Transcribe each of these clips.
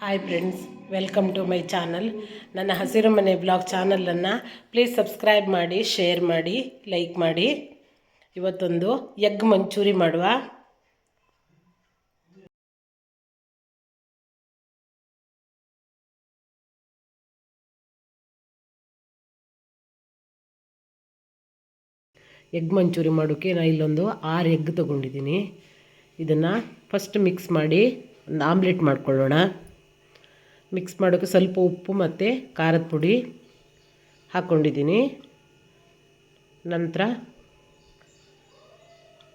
Hi friends, welcome to my channel. ನನ್ನ ಹಸಿರು ಮನೆ ಬ್ಲಾಗ್ ಚಾನಲನ್ನು ಪ್ಲೀಸ್ ಸಬ್ಸ್ಕ್ರೈಬ್ ಮಾಡಿ, ಶೇರ್ ಮಾಡಿ, ಲೈಕ್ ಮಾಡಿ. ಇವತ್ತೊಂದು ಎಗ್ ಮಂಚೂರಿ ಮಾಡುವ. ಎಗ್ ಮಂಚೂರಿ ಮಾಡೋಕ್ಕೆ ನಾನು ಇಲ್ಲೊಂದು 6 ಎಗ್ ತೊಗೊಂಡಿದ್ದೀನಿ. ಇದನ್ನು ಫಸ್ಟ್ ಮಿಕ್ಸ್ ಮಾಡಿ ಒಂದು ಆಮ್ಲೆಟ್ ಮಾಡ್ಕೊಳ್ಳೋಣ. ಮಿಕ್ಸ್ ಮಾಡೋಕ್ಕೆ ಸ್ವಲ್ಪ ಉಪ್ಪು ಮತ್ತು ಖಾರದ ಪುಡಿ ಹಾಕ್ಕೊಂಡಿದ್ದೀನಿ. ನಂತರ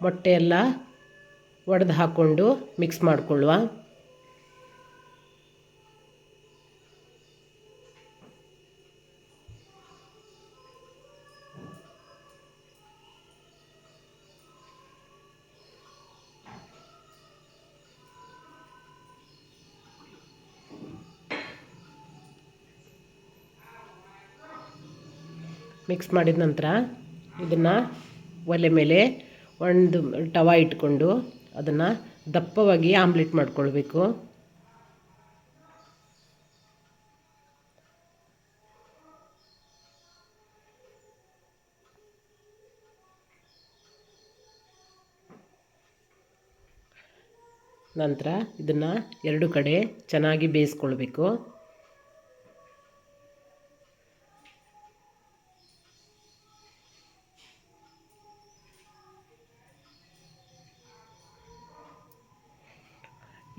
ಮೊಟ್ಟೆ ಎಲ್ಲ ಒಡೆದು ಹಾಕ್ಕೊಂಡು ಮಿಕ್ಸ್ ಮಾಡಿಕೊಳ್ಳುವ. ಮಿಕ್ಸ್ ಮಾಡಿದ ನಂತರ ಇದನ್ನು ಒಲೆ ಮೇಲೆ ಒಂದು ತವ ಇಟ್ಕೊಂಡು ಅದನ್ನು ದಪ್ಪವಾಗಿ ಆಮ್ಲೆಟ್ ಮಾಡ್ಕೊಳ್ಬೇಕು. ನಂತರ ಇದನ್ನು 2 ಕಡೆ ಚೆನ್ನಾಗಿ ಬೇಯಿಸ್ಕೊಳ್ಬೇಕು.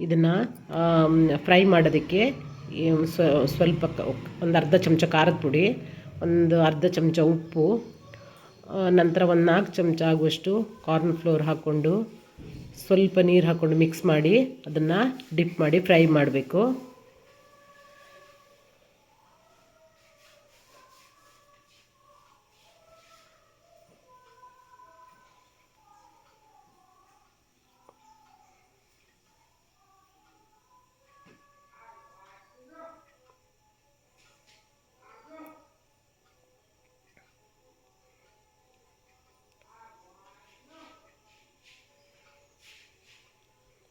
ಇದನ್ನು ಫ್ರೈ ಮಾಡೋದಕ್ಕೆ ಸ್ವಲ್ಪ ಒಂದು ಅರ್ಧ ಚಮಚ ಖಾರದ ಪುಡಿ, ಒಂದು ಅರ್ಧ ಚಮಚ ಉಪ್ಪು, ನಂತರ ಒಂದು 4 ಚಮಚ ಆಗುವಷ್ಟು ಕಾರ್ನ್ ಫ್ಲೋರ್ ಹಾಕ್ಕೊಂಡು ಸ್ವಲ್ಪ ನೀರು ಹಾಕ್ಕೊಂಡು ಮಿಕ್ಸ್ ಮಾಡಿ ಅದನ್ನು ಡಿಪ್ ಮಾಡಿ ಫ್ರೈ ಮಾಡಬೇಕು.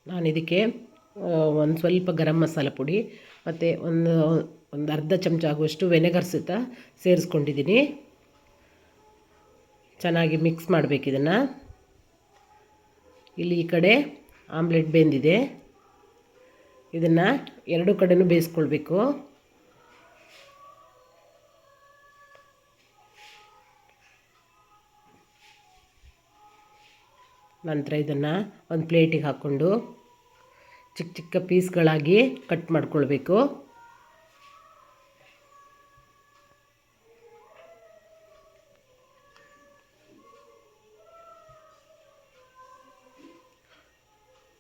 ನಾನು ಇದಕ್ಕೆ ಒಂದು ಸ್ವಲ್ಪ ಗರಂ ಮಸಾಲ ಪುಡಿ ಮತ್ತು ಒಂದು ಅರ್ಧ ಚಮಚ ಆಗುವಷ್ಟು ವೆನೆಗರ್ ಸಹಿತ ಸೇರಿಸ್ಕೊಂಡಿದ್ದೀನಿ. ಚೆನ್ನಾಗಿ ಮಿಕ್ಸ್ ಮಾಡಬೇಕು ಇದನ್ನು. ಇಲ್ಲಿ ಈ ಕಡೆ ಆಮ್ಲೆಟ್ ಬೆಂದಿದೆ. ಇದನ್ನು 2 ಕಡೆನೂ ಬೇಯಿಸ್ಕೊಳ್ಬೇಕು. ನಂತರ ಇದನ್ನು ಒಂದು ಪ್ಲೇಟಿಗೆ ಹಾಕ್ಕೊಂಡು ಚಿಕ್ಕ ಚಿಕ್ಕ ಪೀಸ್ಗಳಾಗಿ ಕಟ್ ಮಾಡ್ಕೊಳ್ಬೇಕು.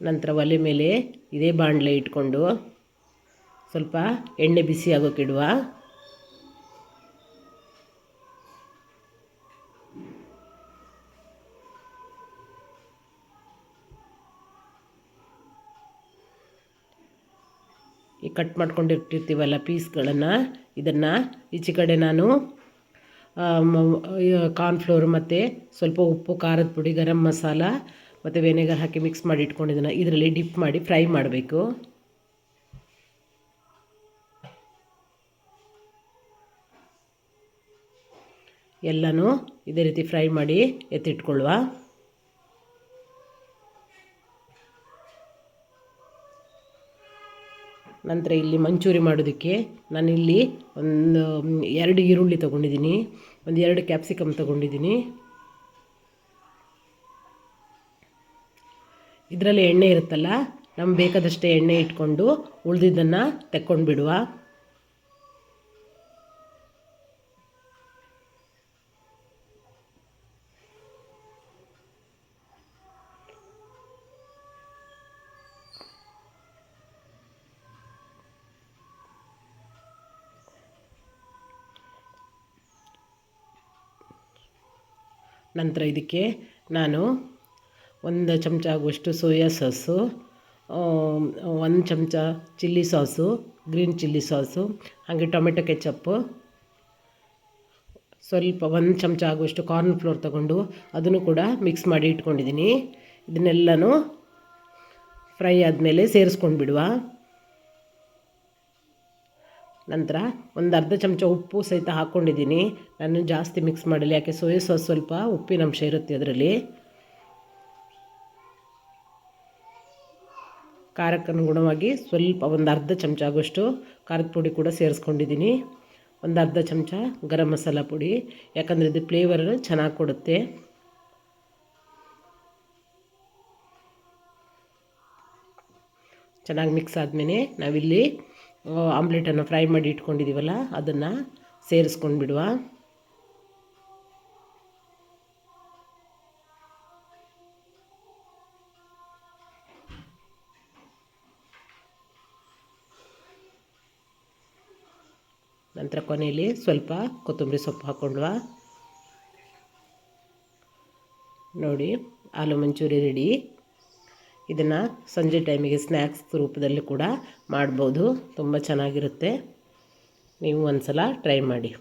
ನಂತರ ಒಲೆ ಮೇಲೆ ಇದೇ ಬಾಣಲೆ ಇಟ್ಕೊಂಡು ಸ್ವಲ್ಪ ಎಣ್ಣೆ ಬಿಸಿ ಆಗೋಕ್ಕಿಡುವ. ಈ ಕಟ್ ಮಾಡ್ಕೊಂಡಿರ್ತೀವಲ್ಲ ಪೀಸ್ಗಳನ್ನು, ಇದನ್ನು ಈಚೆ ಕಡೆ ನಾನು ಕಾರ್ನ್ಫ್ಲೋರ್ ಮತ್ತು ಸ್ವಲ್ಪ ಉಪ್ಪು, ಖಾರದ ಪುಡಿ, ಗರಂ ಮಸಾಲ ಮತ್ತು ವೆನೆಗರ್ ಹಾಕಿ ಮಿಕ್ಸ್ ಮಾಡಿ ಇಟ್ಕೊಂಡಿದ್ದನ್ನು ಇದರಲ್ಲಿ ಡಿಪ್ ಮಾಡಿ ಫ್ರೈ ಮಾಡಬೇಕು. ಎಲ್ಲನೂ ಇದೇ ರೀತಿ ಫ್ರೈ ಮಾಡಿ ಎತ್ತಿಟ್ಕೊಳ್ಳುವ. ನಂತರ ಇಲ್ಲಿ ಮಂಚೂರಿ ಮಾಡೋದಕ್ಕೆ ನಾನಿಲ್ಲಿ ಒಂದು 2 ಈರುಳ್ಳಿ ತೊಗೊಂಡಿದ್ದೀನಿ, ಒಂದು 2 ಕ್ಯಾಪ್ಸಿಕಮ್ ತೊಗೊಂಡಿದ್ದೀನಿ. ಇದರಲ್ಲಿ ಎಣ್ಣೆ ಇರುತ್ತಲ್ಲ, ನಮ್ಗೆ ಬೇಕಾದಷ್ಟೇ ಎಣ್ಣೆ ಇಟ್ಕೊಂಡು ಉಳಿದಿದ್ದನ್ನು ತೆಕ್ಕೊಂಡು ಬಿಡುವ. ನಂತರ ಇದಕ್ಕೆ ನಾನು 1 ಚಮಚ ಆಗುವಷ್ಟು ಸೋಯಾ ಸಾಸು, 1 ಚಮಚ chilli sauce, green chilli sauce, ಹಾಗೆ ಟೊಮೆಟೊ ಕೆಚಪ್ಪು, ಸ್ವಲ್ಪ 1 ಚಮಚ ಆಗುವಷ್ಟು ಕಾರ್ನ್ ಫ್ಲೋರ್ ತಗೊಂಡು ಅದನ್ನು ಕೂಡ ಮಿಕ್ಸ್ ಮಾಡಿ ಇಟ್ಕೊಂಡಿದ್ದೀನಿ. ಇದನ್ನೆಲ್ಲನೂ ಫ್ರೈ ಆದಮೇಲೆ ಸೇರಿಸ್ಕೊಂಡು ಬಿಡುವ. ನಂತರ ಒಂದು ಅರ್ಧ ಚಮಚ ಉಪ್ಪು ಸಹಿತ ಹಾಕ್ಕೊಂಡಿದ್ದೀನಿ. ನಾನು ಜಾಸ್ತಿ ಮಿಕ್ಸ್ ಮಾಡಿಲ್ಲ, ಯಾಕೆ ಸೋಯಾ ಸಾಸ್ ಸ್ವಲ್ಪ ಉಪ್ಪಿನಂಶ ಇರುತ್ತೆ ಅದರಲ್ಲಿ. ಖಾರಕ್ಕನುಗುಣವಾಗಿ ಸ್ವಲ್ಪ ಒಂದು ಅರ್ಧ ಚಮಚ ಆಗೋಷ್ಟು ಖಾರದ ಪುಡಿ ಕೂಡ ಸೇರಿಸ್ಕೊಂಡಿದ್ದೀನಿ. ಒಂದು ಅರ್ಧ ಚಮಚ ಗರಂ ಮಸಾಲ ಪುಡಿ, ಯಾಕಂದರೆ ಇದು ಫ್ಲೇವರ್ ಚೆನ್ನಾಗಿ ಕೊಡುತ್ತೆ. ಚೆನ್ನಾಗಿ ಮಿಕ್ಸ್ ಆದಮೇಲೆ ನಾವಿಲ್ಲಿ ಆಮ್ಲೆಟನ್ನು ಫ್ರೈ ಮಾಡಿ ಇಟ್ಕೊಂಡಿದ್ದೀವಲ್ಲ ಅದನ್ನು ಸೇರಿಸ್ಕೊಂಡು ಬಿಡುವ. ನಂತರ ಕೊನೆಯಲ್ಲಿ ಸ್ವಲ್ಪ ಕೊತ್ತಂಬರಿ ಸೊಪ್ಪು ಹಾಕ್ಕೊಂಡ್ವಾ. ನೋಡಿ, ಆಲೂ ಮಂಚೂರಿ ರೆಡಿ. ಇದನ್ನು ಸಂಜೆ ಟೈಮಿಗೆ ಸ್ನ್ಯಾಕ್ಸ್ ರೂಪದಲ್ಲಿ ಕೂಡ ಮಾಡ್ಬೋದು. ತುಂಬ ಚೆನ್ನಾಗಿರುತ್ತೆ. ನೀವು ಒಂದು ಸಲ ಟ್ರೈ ಮಾಡಿ.